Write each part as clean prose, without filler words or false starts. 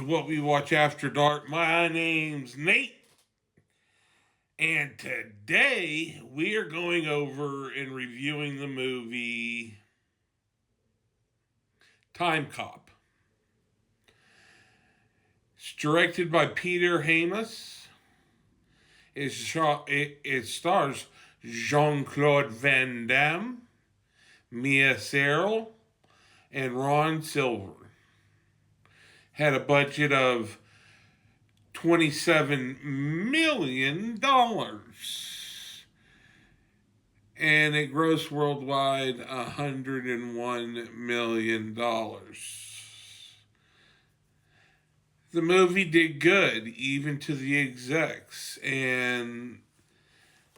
What We Watch After Dark. My name's Nate. And today we are going over and reviewing the movie Timecop. It's directed by Peter Hamas. It stars Jean-Claude Van Damme, Mia Sarah, and Ron Silver. Had a budget of $27 million. And it grossed worldwide $101 million. The movie did good, even to the execs. And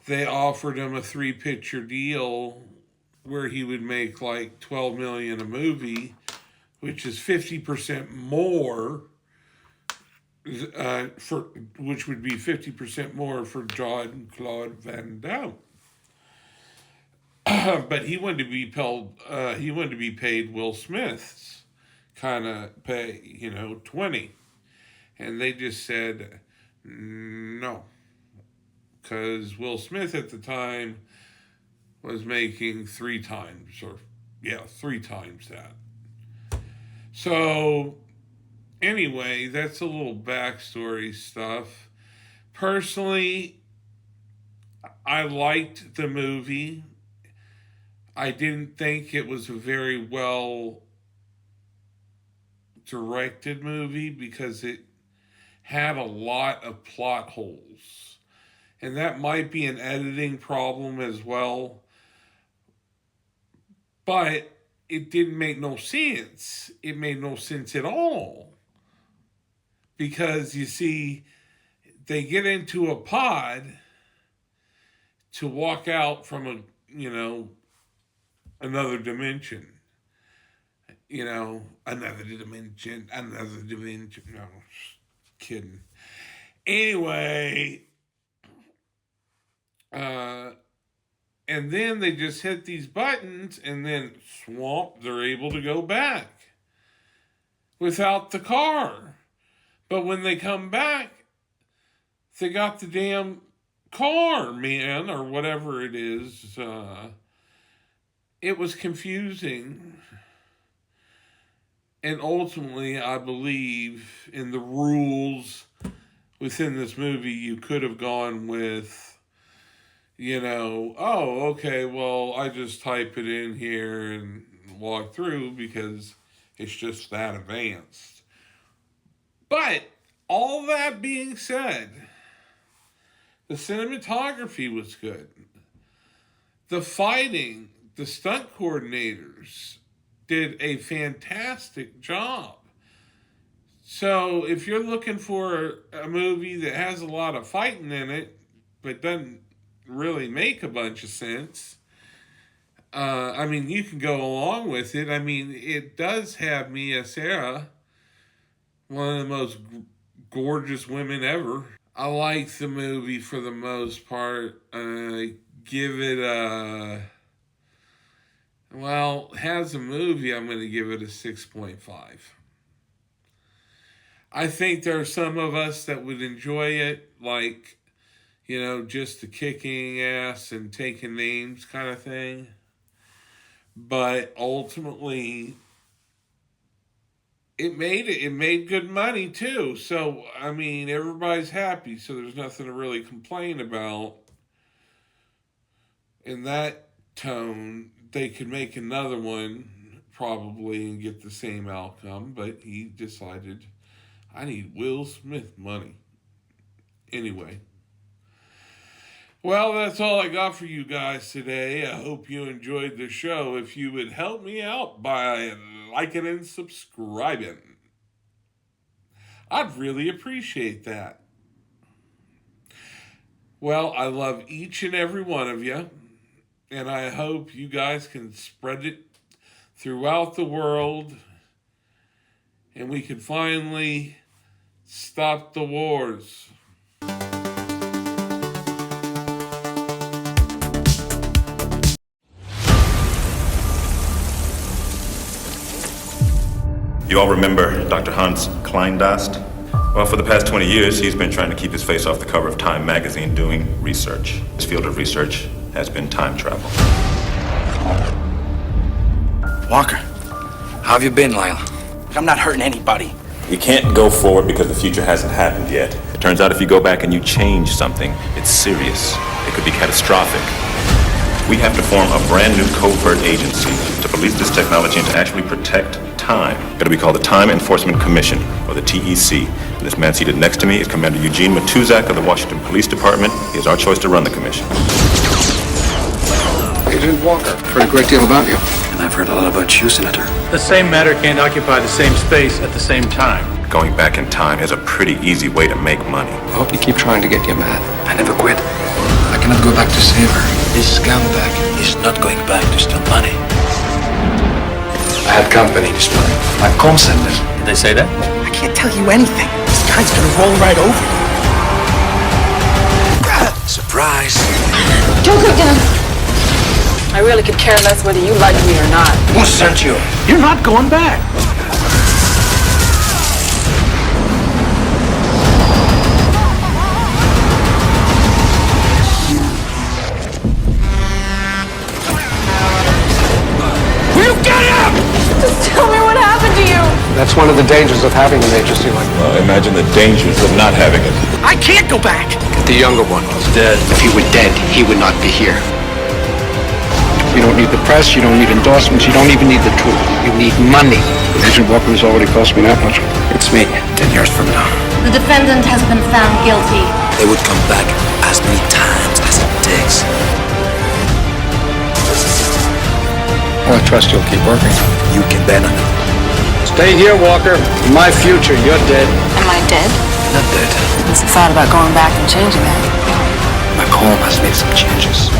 they offered him a 3-picture deal where he would make like $12 million a movie, which is 50% more, which would be 50% more for Jean-Claude Van Damme. But he wanted to be paid Will Smith's kind of pay, 20. And they just said no, because Will Smith at the time was making 3 times that. So, anyway, that's a little backstory stuff. Personally, I liked the movie. I didn't think it was a very well directed movie because it had a lot of plot holes. And that might be an editing problem as well. But it didn't make no sense. It made no sense at all. Because, you see, they get into a pod to walk out from another dimension. Another dimension. No, kidding. Anyway, and then they just hit these buttons, and then they're able to go back without the car. But when they come back, they got the damn car, man, or whatever it is. It was confusing. And ultimately, I believe in the rules within this movie, you could have gone with, okay, well, I just type it in here and walk through because it's just that advanced. But all that being said, the cinematography was good. The fighting, the stunt coordinators did a fantastic job. So if you're looking for a movie that has a lot of fighting in it, but doesn't really make a bunch of sense, you can go along with it. It does have Mia Sarah, one of the most gorgeous women ever. I like the movie for the most part. Give it as a movie, I'm going to give it a 6.5. I think there are some of us that would enjoy it, like, just the kicking ass and taking names kind of thing. But ultimately, it made good money too. So, everybody's happy, so there's nothing to really complain about. In that tone, they could make another one probably and get the same outcome, but he decided, I need Will Smith money. Anyway. Well, that's all I got for you guys today. I hope you enjoyed the show. If you would help me out by liking and subscribing, I'd really appreciate that. Well, I love each and every one of you, and I hope you guys can spread it throughout the world, and we can finally stop the wars. You all remember Dr. Hans Kleindast? Well, for the past 20 years, he's been trying to keep his face off the cover of Time magazine doing research. His field of research has been time travel. Walker, how have you been, Lyle? I'm not hurting anybody. You can't go forward because the future hasn't happened yet. It turns out if you go back and you change something, it's serious. It could be catastrophic. We have to form a brand new covert agency to police this technology and to actually protect time. It'll be called the Time Enforcement Commission, or the TEC. And this man seated next to me is Commander Eugene Matuzak of the Washington Police Department. He is our choice to run the commission. Agent Walker, I've heard a great deal about you. And I've heard a lot about you, Senator. The same matter can't occupy the same space at the same time. Going back in time is a pretty easy way to make money. I hope you keep trying to get your man. I never quit. I cannot go back to save her. This scumbag is not going back to steal money. I had company this morning. My comm center. Did they say that? I can't tell you anything. This guy's gonna roll right over you. Surprise. Joker again. I really could care less whether you like me or not. Who sent you? You're not going back. Will you get him? Just tell me what happened to you. That's one of the dangers of having an agency like that. Well, imagine the dangers of not having it. I can't go back. The younger one was Dead. If he were dead, he would not be here. You don't need the press, you don't need endorsements, you don't even need the truth. You need money. Agent Walker's already cost me that much. It's me, 10 years from now. The defendant has been found guilty. They would come back as many times as it takes. Well, I trust you'll keep working. You can bet on it. Stay here, Walker. In my future, you're dead. Am I dead? Not dead. What's the thought about going back and changing that? My call has made some changes.